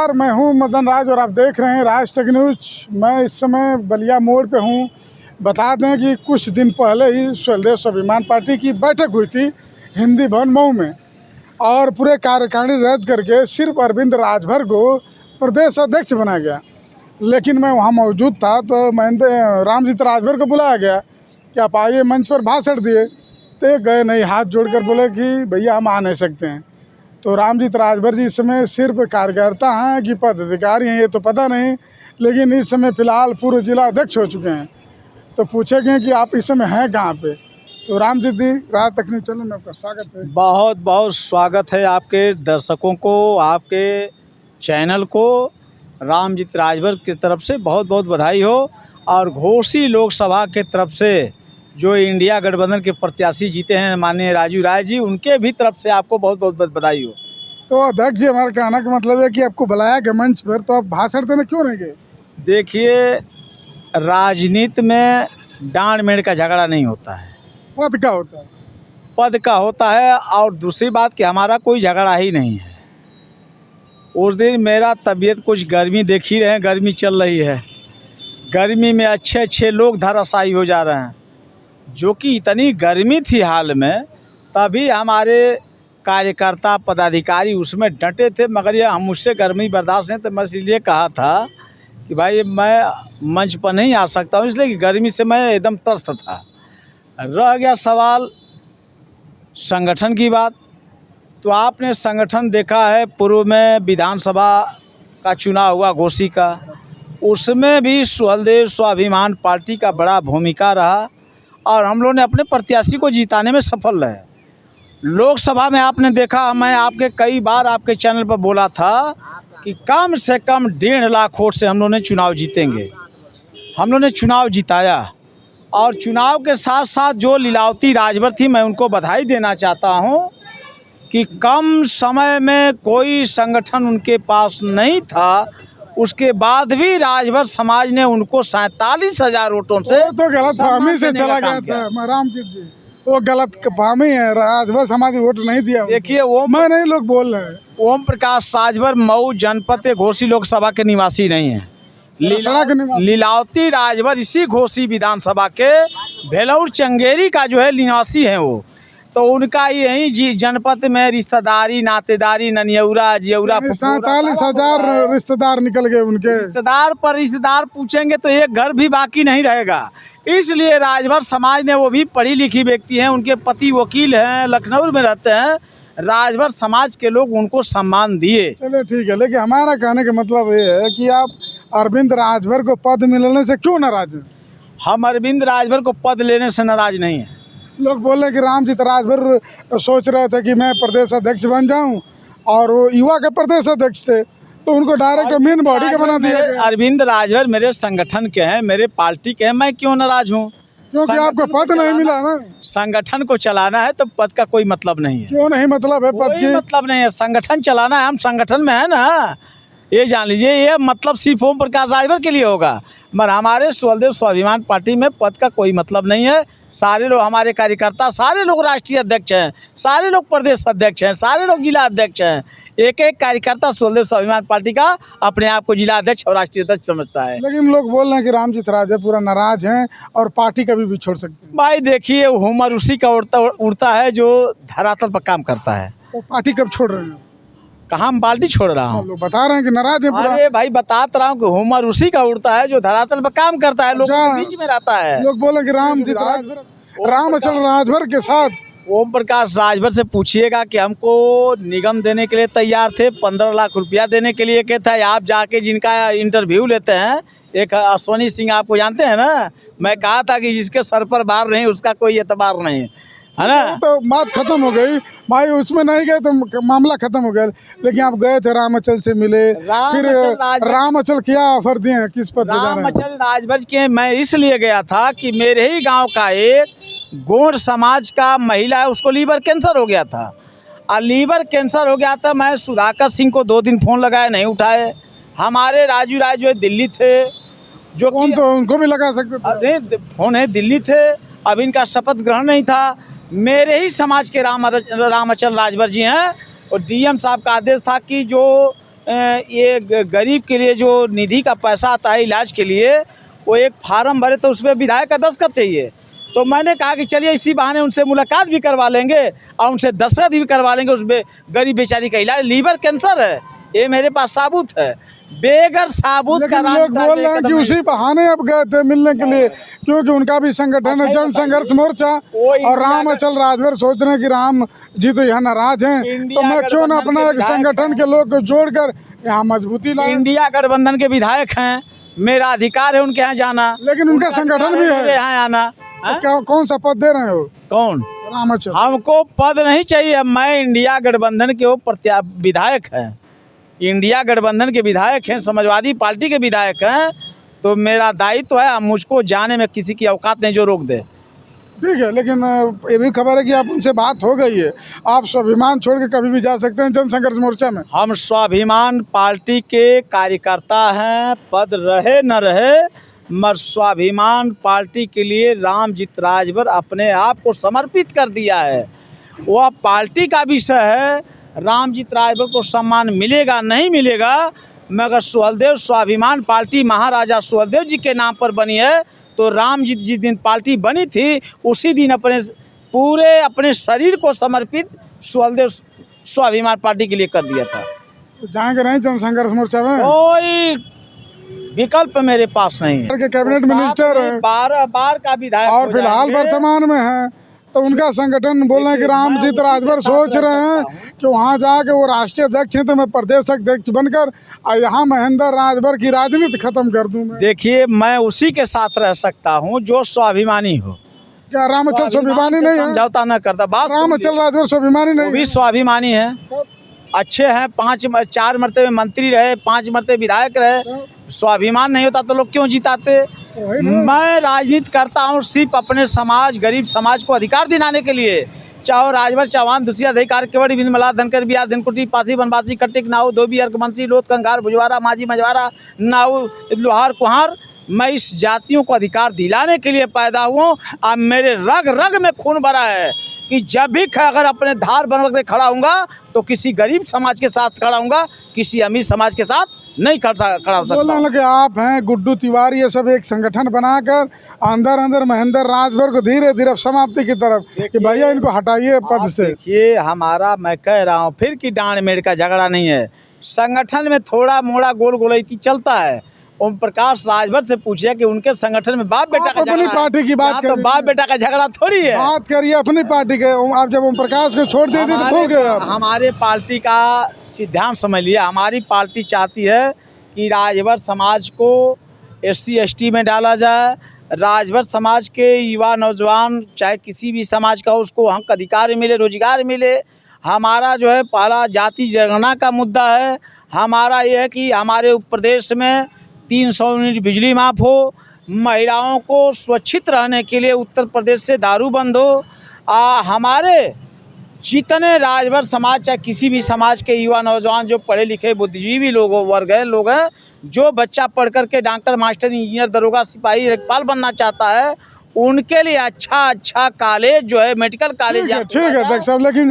नमस्कार, मैं हूं मदन राज और आप देख रहे हैं राज तक न्यूज। मैं इस समय बलिया मोड़ पे हूं। बता दें कि कुछ दिन पहले ही स्वदेश स्वाभिमान पार्टी की बैठक हुई थी हिंदी भवन मऊ में, और पूरे कार्यकारिणी रद्द करके सिर्फ अरविंद राजभर को प्रदेश अध्यक्ष बनाया गया। लेकिन मैं वहां मौजूद था तो महेंद्र रामजीत राजभर को बुलाया गया कि आप आइए। मंच पर भाषण दिए तो गए नहीं, हाथ जोड़कर बोले कि भैया हम आ नहीं सकते हैं। तो रामजीत राजभर जी इस समय सिर्फ कार्यकर्ता हैं कि पदाधिकारी हैं ये तो पता नहीं, लेकिन इस समय फ़िलहाल पूर्व जिला अध्यक्ष हो चुके हैं। तो पूछेंगे कि आप इस समय हैं कहाँ पे। तो रामजीत जी, राज तक न्यूज चैनल में आपका स्वागत है। बहुत बहुत स्वागत है आपके दर्शकों को, आपके चैनल को। रामजीत राजभर की तरफ से बहुत बहुत बधाई हो, और घोसी लोकसभा के तरफ से जो इंडिया गठबंधन के प्रत्याशी जीते हैं माननीय राजू राय जी, उनके भी तरफ से आपको बहुत बहुत बधाई हो। तो अध्यक्ष जी, हमारा कहना का मतलब है कि आपको बुलाया गया मंच पर, तो आप भाषण देने क्यों नहीं गए? देखिए, राजनीति में डांड मेड़ का झगड़ा नहीं होता है, पद का होता है। पद का होता है। और दूसरी बात कि हमारा कोई झगड़ा ही नहीं है। उस दिन मेरा तबीयत कुछ, गर्मी देख ही रहे हैं, गर्मी चल रही है, गर्मी में अच्छे अच्छे लोग धराशायी हो जा रहे हैं। जो कि इतनी गर्मी थी हाल में, तभी हमारे कार्यकर्ता पदाधिकारी उसमें डटे थे, मगर ये हम मुझसे गर्मी बर्दाश्त नहीं, तो मैं इसलिए कहा था कि भाई मैं मंच पर नहीं आ सकता हूँ, इसलिए कि गर्मी से मैं एकदम त्रस्त था। रह गया सवाल संगठन की बात, तो आपने संगठन देखा है, पूर्व में विधानसभा का चुनाव हुआ घोसी का, उसमें भी स्वदेश स्वाभिमान पार्टी का बड़ा भूमिका रहा, और हम लोगों ने अपने प्रत्याशी को जिताने में सफल रहे। लोकसभा में आपने देखा, मैं आपके कई बार आपके चैनल पर बोला था कि कम से कम 1.5 लाख वोट से हम लोगों ने चुनाव जीतेंगे। हम लोगों ने चुनाव जिताया, और चुनाव के साथ साथ जो लीलावती राजभर थी, मैं उनको बधाई देना चाहता हूं कि कम समय में कोई संगठन उनके पास नहीं था, उसके बाद भी राजभर समाज ने उनको 47,000 वोटों से तो गलत फहमी से चला गया था रामजीत जी, वो गलत फहमी है। राजभर समाज वोट नहीं दिया। देखिए, वो मैं नहीं, लोग बोल रहे हैं। ओम प्रकाश राजभर मऊ जनपद के घोसी लोकसभा के निवासी नहीं है। लीलावती राजभर इसी घोसी विधानसभा के भेलौर चंगेरी का जो है निवासी हैं वो। तो उनका यही जनपद में रिश्तेदारी, नातेदारी, ननियौरा, जियौरा, 47,000 रिश्तेदार निकल गए उनके। रिश्तेदार पूछेंगे तो एक घर भी बाकी नहीं रहेगा। इसलिए राजभर समाज ने, वो भी पढ़ी लिखी व्यक्ति हैं, उनके पति वकील हैं, लखनऊ में रहते हैं, राजभर समाज के लोग उनको सम्मान दिए। चलिए ठीक है, लेकिन हमारा कहने का मतलब ये है कि आप अरविंद राजभर को पद मिलने से क्यों नाराज हैं? हम अरविंद राजभर को पद लेने से नाराज नहीं है। लोग बोल रहे हैं कि रामजीत राजभर सोच रहे थे कि मैं प्रदेश अध्यक्ष बन जाऊं, और वो युवा के प्रदेश अध्यक्ष थे, तो उनको डायरेक्ट मेन बॉडी का बना दिया गया। अरविंद राजभर मेरे संगठन के हैं, मेरे पार्टी के हैं, मैं क्यों नाराज हूँ? क्योंकि आपको पद नहीं मिला ना। संगठन को चलाना है तो पद का कोई मतलब नहीं है। क्यों नहीं मतलब है पद की? मतलब नहीं है, संगठन चलाना है, हम संगठन में है ना, ये जान लीजिए। ये मतलब सिर्फ ओम प्रकाश राजभर के लिए होगा, मगर हमारे स्वदेश स्वाभिमान पार्टी में पद का कोई मतलब नहीं है। सारे लोग हमारे कार्यकर्ता, सारे लोग राष्ट्रीय अध्यक्ष हैं, सारे लोग प्रदेश अध्यक्ष हैं, सारे लोग जिला अध्यक्ष हैं। एक एक कार्यकर्ता स्वदेश स्वाभिमान पार्टी का अपने आप को जिला अध्यक्ष और राष्ट्रीय अध्यक्ष समझता है। लेकिन लोग बोल रहे हैं कि रामजीत राजभर पूरा नाराज हैं और पार्टी कभी भी छोड़ सकते हैं। भाई देखिए, हुमर उसी का उड़ता है जो धरातल पर काम करता है। तो पार्टी कब छोड़ रहे हैं? कहाँ हम पार्टी छोड़ रहा हूँ? लोग बता रहे हैं कि नाराज है पूरा। अरे भाई, बता रहा हूँ कि हुमर उसी का उड़ता है जो धरातल पर काम करता है, लोगों के बीच में रहता है। लोग बोले कि रामजीत राजभर, रामचल राजभर के साथ ओम प्रकाश राजभर से पूछिएगा कि हमको निगम देने के लिए तैयार थे, 15 लाख रुपया देने के लिए कहता है। आप जाके जिनका इंटरव्यू लेते हैं, एक अश्वनी सिंह आपको जानते हैं ना, मैं कहा था कि जिसके सर पर बार नहीं उसका कोई एतबार नहीं है ना। तो बात खत्म हो गई भाई, उसमें नहीं गए तो मामला खत्म हो गया। लेकिन आप गए थे, रामचल से मिले, फिर रामचल क्या ऑफर दिए, किस पर? रामचल राजभर के मैं इसलिए गया था कि मेरे ही गाँव का एक गोंड समाज का महिला है, उसको लीवर कैंसर हो गया था, और लीवर कैंसर हो गया था। मैं सुधाकर सिंह को 2 दिन फ़ोन लगाया, नहीं उठाए। हमारे राजू राय जो है दिल्ली थे, जो फोन तो उनको भी लगा सकते थे। फोन है, दिल्ली थे, अब इनका शपथ ग्रहण नहीं था। मेरे ही समाज के रामचल राजभर जी हैं, और डीएम साहब का आदेश था कि जो ये गरीब के लिए जो निधि का पैसा आता है इलाज के लिए, वो एक फार्म भरे तो उसमें विधायक का दस्तखत चाहिए। तो मैंने कहा कि चलिए इसी बहाने उनसे मुलाकात भी करवा लेंगे और उनसे दस्तखत भी करवा लेंगे। उसमें गरीब बेचारी का इलाज, लीवर कैंसर है, ये मेरे पास साबुत है, बेगर साबुत का लेकिन लोग बोल रहे हैं कि उसी बहाने अब गए थे मिलने के लिए, क्योंकि उनका भी संगठन है जन संघर्ष मोर्चा, और राम अचल राजभर सोच रहे हैं कि राम जी तो यहाँ नाराज हैं, तो मैं क्यों ना अपना एक संगठन के लोग को जोड़कर यहाँ मजबूती लाऊं। इंडिया गठबंधन के विधायक हैं, मेरा अधिकार है उनके यहाँ जाना, लेकिन उनका संगठन भी मेरे है, यहाँ आना। क्या कौन सा पद दे रहे हो? कौन? राम अचल। हमको पद नहीं चाहिए, मैं इंडिया गठबंधन के वो विधायक हैं, इंडिया गठबंधन के विधायक हैं, समाजवादी पार्टी के विधायक हैं, तो मेरा दायित्व है, मुझको जाने में किसी की औकात नहीं जो रोक दे। ठीक है, लेकिन ये भी खबर है कि आप उनसे बात हो गई है, आप स्वाभिमान छोड़ के कभी भी जा सकते हैं जन संघर्ष मोर्चा में। हम स्वाभिमान पार्टी के कार्यकर्ता हैं, पद रहे न रहे, मगर स्वाभिमान पार्टी के लिए रामजीत राजभर अपने आप को समर्पित कर दिया है। वह पार्टी का विषय है, रामजीत राजभर को सम्मान मिलेगा नहीं मिलेगा, मगर सुहेलदेव स्वाभिमान पार्टी महाराजा सुहेलदेव जी के नाम पर बनी है। तो रामजीत जिस दिन पार्टी बनी थी उसी दिन अपने शरीर को समर्पित सुहेलदेव स्वाभिमान पार्टी के लिए कर दिया था। तो जाएंगे नहीं जन संघर्ष मोर्चा में? कोई विकल्प मेरे पास नहीं है। के कैबिनेट मिनिस्टर है, 12 बार का विधायक और हो फिलहाल जाएंगे। वर्तमान में है, तो उनका संगठन बोल रहे हैं कि रामजीत राजभर सोच रहे हैं कि वहाँ जाके वो राष्ट्रीय अध्यक्ष हैं तो मैं प्रदेश अध्यक्ष बनकर और यहाँ महेंद्र राजभर की राजनीति खत्म कर दूं मैं। देखिए, मैं उसी के साथ रह सकता हूँ जो स्वाभिमानी हो। क्या राम अचल स्वाभिमानी नहीं है? समझौता न करता। बात राम अचल राजभर स्वाभिमानी वो नहीं भी है? स्वाभिमानी है, अच्छे हैं, 4 मरतबे मंत्री रहे, 5 मरतबे विधायक रहे। स्वाभिमान नहीं होता तो लोग क्यों जिताते? मैं राजनीति करता हूँ सिर्फ अपने समाज, गरीब समाज को अधिकार दिलाने के लिए, चाहे राजभर चौहान दूसरी अधिकार केवड़ी बिंद मला धनकर बिहार धनकुटी पासी बनवासी कटिक नाऊ धोबी अर्क बंसी लोथ कंगार भुजवारा माझी मझवारा नाऊ लोहार कुहार, मैं इस जातियों को अधिकार दिलाने के लिए पैदा हुआ। अब मेरे रग रग में खून भरा है कि जब भी अगर अपने धार बनवा के खड़ा हूँगा तो किसी गरीब समाज के साथ खड़ा हूँगा, किसी अमीर समाज के साथ नहीं खड़ा हो सकता। बोलने लगे आप हैं गुड्डू तिवारी, ये सब एक संगठन बनाकर अंदर महेंद्र राजभर को धीरे धीरे समाप्ति की तरफ कि भैया इनको हटाइए पद से। देखिए, हमारा, मैं कह रहा हूँ फिर कि डांड मेड़ का झगड़ा नहीं है, संगठन में थोड़ा मोड़ा गोल गोलैती चलता है। ओम प्रकाश राजभर से पूछिए कि उनके संगठन में बाप बेटा का अपनी पार्टी की बात तो बाप बेटा का झगड़ा थोड़ी है। बात करिए अपनी पार्टी के। आप जब ओम प्रकाश को छोड़ देते तो भूल गए आप। हमारे पार्टी का सिद्धांत समझ लिया, हमारी पार्टी चाहती है कि राजभर समाज को SC ST में डाला जाए, राजभर समाज के युवा नौजवान चाहे किसी भी समाज का उसको हक अधिकार मिले, रोजगार मिले। हमारा जो है पहला जाति जनगणना का मुद्दा है। हमारा ये है कि हमारे प्रदेश में 300 यूनिट बिजली माफ़ हो, महिलाओं को सुरक्षित रहने के लिए उत्तर प्रदेश से दारू बंद हो। हमारे जितने राजभर समाज चाहे किसी भी समाज के युवा नौजवान जो पढ़े लिखे बुद्धिजीवी वर्ग हैं, जो बच्चा पढ़ कर के डॉक्टर मास्टर इंजीनियर दरोगा सिपाही लेखपाल बनना चाहता है, उनके लिए अच्छा कॉलेज जो है मेडिकल कॉलेज। ठीक है डॉक्टर साहब, लेकिन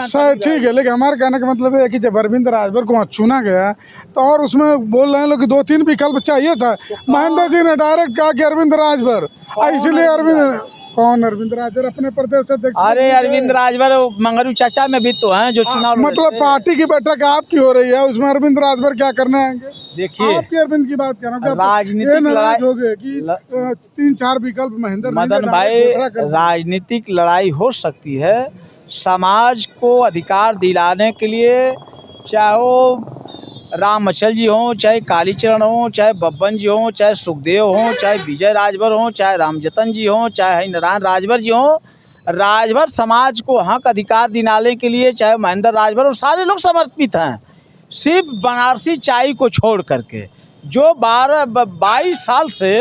सर ठीक है, लेकिन हमारे कहने का मतलब है कि जब अरविंद राजभर को चुना गया तो और उसमें बोल रहे हैं लोग 2-3 विकल्प चाहिए था, महेंद्र जी ने डायरेक्ट कहा कि अरविंद राजभर, इसलिए अरविंद राजभर अपने प्रदेश अध्यक्ष। अरे अरविंद राजभर मंगरू चाचा में भी तो हैं जो चुनाव मतलब पार्टी की बैठक आपकी हो रही है, उसमें अरविंद राजभर क्या करने आएंगे? देखिए, आपकी अरविंद की बात कर रहा हूँ, राजनीतिक लड़ाई हो गए कि 3-4 विकल्प महेंद्र मदन भाई, राजनीतिक लड़ाई हो सकती है। समाज को अधिकार दिलाने के लिए, चाहे वो राम अचल जी हों, चाहे कालीचरण हों, चाहे बब्बन जी हों, चाहे सुखदेव हों, चाहे विजय राजभर हों, चाहे रामजतन जी हों, चाहे नारायण राजभर जी हों, राजभर समाज को हक अधिकार दिलाने के लिए चाहे महेंद्र राजभर और सारे लोग समर्पित हैं। सिर्फ बनारसी चाय को छोड़ करके जो 22 साल से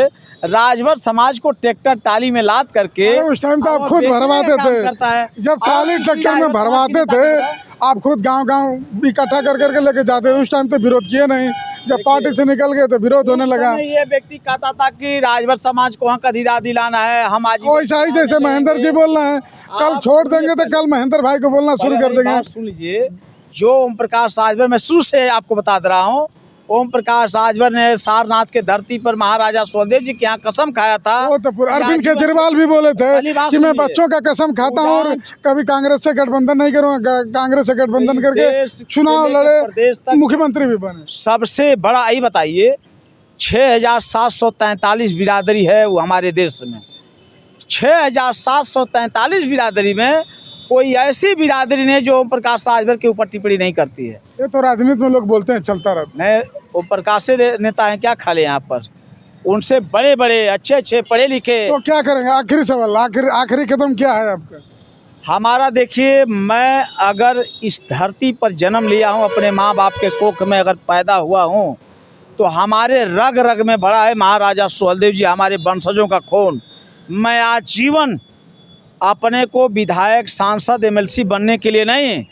राजभर समाज को ट्रैक्टर टाली में लाद करके, उस टाइम तो आप खुद भरवाते थे, जब टाली ट्रैक्टर में भरवाते थे आप खुद गांव इकट्ठा कर लेके जाते थे, उस टाइम तो विरोध किए नहीं, जब पार्टी से निकल गए तो विरोध होने लगा। ये व्यक्ति कहता था कि राजभर समाज को हक अधिकार दिलाना है, हम आज वैसा ही जैसे महेंद्र जी बोल रहे हैं, कल छोड़ देंगे तो कल महेंद्र भाई को बोलना शुरू कर देंगे। सुन लीजिए, जो ओम प्रकाश राजभर, मैं शुरू से आपको बता दे रहा हूँ, ओम प्रकाश राजभर ने सारनाथ के धरती पर महाराजा सुहेलदेव जी के यहाँ कसम खाया था। वो तो पूरा अरविंद केजरीवाल भी बोले थे पहली बात कि मैं सुनिए। बच्चों का कसम खाता हूँ और कभी कांग्रेस से गठबंधन नहीं करूँगा, कांग्रेस से गठबंधन करके देश से चुनाव लेकर लड़े, प्रदेश तक मुख्यमंत्री भी बने। सबसे बड़ा यही बताइए, 6,743 बिरादरी है वो हमारे देश में। 6,743 बिरादरी में कोई ऐसी बिरादरी नहीं जो ओम प्रकाश राजभर के ऊपर टिप्पणी नहीं करती है। ये तो राजनीति में लोग बोलते हैं चलता रहता नहीं, ओम प्रकाश से नेता हैं क्या खाले यहाँ पर, उनसे बड़े बड़े अच्छे अच्छे पढ़े लिखे। है। तो क्या करेंगे? आखिरी सवाल, आखिरी कदम क्या है आपका? हमारा देखिए, मैं अगर इस धरती पर जन्म लिया हूँ, अपने माँ बाप के कोख में अगर पैदा हुआ हूँ, तो हमारे रग रग में भरा है महाराजा सुहेलदेव जी, हमारे वंशजों का खून। मैं आजीवन अपने को विधायक, सांसद, एमएलसी बनने के लिए नहीं,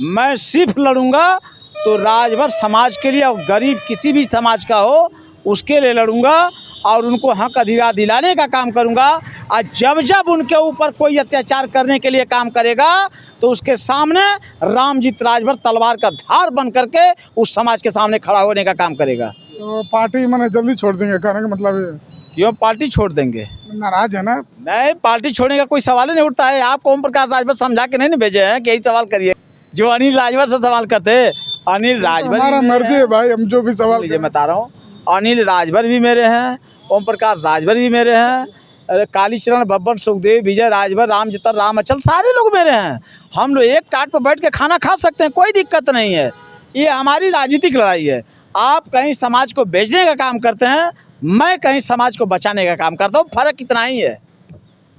मैं सिर्फ लड़ूंगा तो राजभर समाज के लिए, और गरीब किसी भी समाज का हो उसके लिए लड़ूंगा और उनको हक अधिकार दिलाने का काम करूंगा। और जब जब उनके ऊपर कोई अत्याचार करने के लिए काम करेगा तो उसके सामने रामजीत राजभर तलवार का धार बन करके उस समाज के सामने खड़ा होने का काम करेगा। तो पार्टी मैंने जल्दी छोड़ देंगे, कहने का मतलब ये क्यों पार्टी छोड़ देंगे? नाराज है ना? नहीं, पार्टी छोड़ने का कोई सवाल ही नहीं उठता है। आपको ओम प्रकाश राजभर समझा के नहीं भेजे हैं कि यही सवाल करिए जो अनिल राजभर से सवाल करते हैं। अनिल राजभर हमारा मर्जी है भाई, हम जो भी सवाल मैं बता रहा हूँ, अनिल राजभर भी मेरे हैं, ओम प्रकाश राजभर भी मेरे हैं, अरे कालीचरण, बब्बर, सुखदेव, विजय राजभर, रामजितर, रामअचल, सारे लोग मेरे हैं। हम लोग एक टाट पर बैठ के खाना खा सकते हैं, कोई दिक्कत नहीं है। ये हमारी राजनीतिक लड़ाई है। आप कहीं समाज को बेचने का काम करते हैं, मैं कहीं समाज को बचाने का काम करता हूँ, फर्क इतना ही है।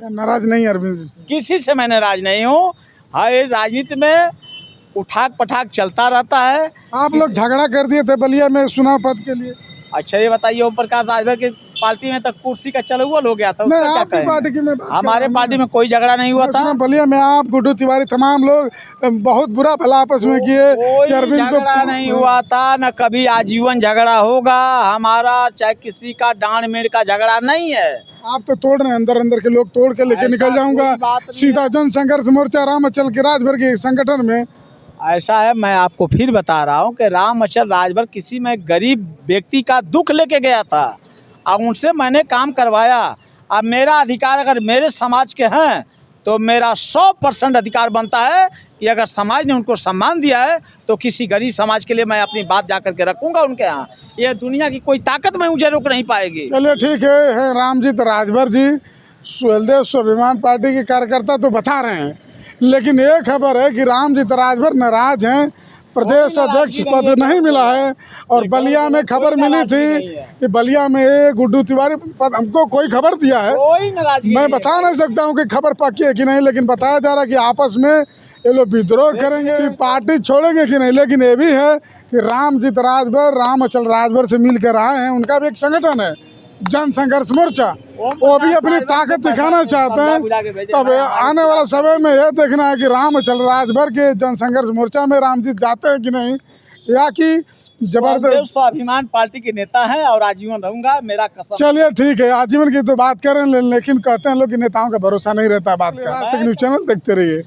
नाराज नहीं है अरविंद जी से? किसी से मैं नाराज नहीं हूँ। हाँ, ये राजनीति में उठाक पठाक चलता रहता है। आप लोग झगड़ा कर दिए थे बलिया में चुनाव पद के लिए। अच्छा ये बताइए, ओम प्रकाश राजभर की पार्टी में तक कुर्सी का चलुआ हो गया था, नहीं, उसका क्या आपकी कहेंगे? पार्टी की मैं बात कर हमारे रहा हूँ। पार्टी में कोई झगड़ा नहीं हुआ था। बलिया में आप, गुड्डू तिवारी, तमाम लोग बहुत बुरा भला आपस में किए कि कोई अरविंद झगड़ा नहीं हुआ था, न कभी आजीवन झगड़ा होगा हमारा, चाहे किसी का डांड मेड़ का झगड़ा नहीं है। आप तो तोड़ रहे हैं, अंदर अंदर के लोग तोड़ के लेके ऐसा निकल जाऊंगा कोई बात नहीं सीधा जन संघर्ष मोर्चा रामअचल के राजभर के संगठन में। ऐसा है, मैं आपको फिर बता रहा हूँ कि रामअचल राजभर किसी में गरीब व्यक्ति का दुख लेके गया था और उनसे मैंने काम करवाया। अब मेरा अधिकार अगर मेरे समाज के हैं तो मेरा 100% अधिकार बनता है कि अगर समाज ने उनको सम्मान दिया है तो किसी गरीब समाज के लिए मैं अपनी बात जा करके रखूँगा उनके यहाँ। ये दुनिया की कोई ताकत में मुझे रोक नहीं पाएगी। चलिए ठीक है रामजीत राजभर जी सुहेलदेव स्वाभिमान पार्टी के कार्यकर्ता तो बता रहे हैं, लेकिन ये खबर है कि रामजीत राजभर नाराज हैं, प्रदेश अध्यक्ष पद नहीं मिला है। और बलिया में खबर मिली थी कि बलिया में ये गुड्डू तिवारी पद, हमको कोई खबर दिया है, कोई नाराजगी मैं बता नहीं सकता हूँ कि खबर पक्की है कि नहीं, लेकिन बताया जा रहा है कि आपस में ये लोग विद्रोह करेंगे कि पार्टी छोड़ेंगे कि नहीं। लेकिन ये भी है कि रामजीत राजभर रामअचल राजभर से मिलकर आए हैं, उनका भी एक संगठन है जन संघर्ष मोर्चा, वो भी अपनी ताकत दिखाना चाहते हैं। तब आने वाला समय में यह देखना है कि रामअचल राजभर के जन संघर्ष मोर्चा में रामजीत जाते हैं कि नहीं, या कि जबरदस्त स्वाभिमान पार्टी के नेता हैं और आजीवन रहूंगा, मेरा कसम। चलिए ठीक है, आजीवन की तो बात करें, लेकिन कहते हैं लोग कि नेताओं का भरोसा नहीं रहता। बात का आज तक न्यूज़ चैनल देखते रहिए।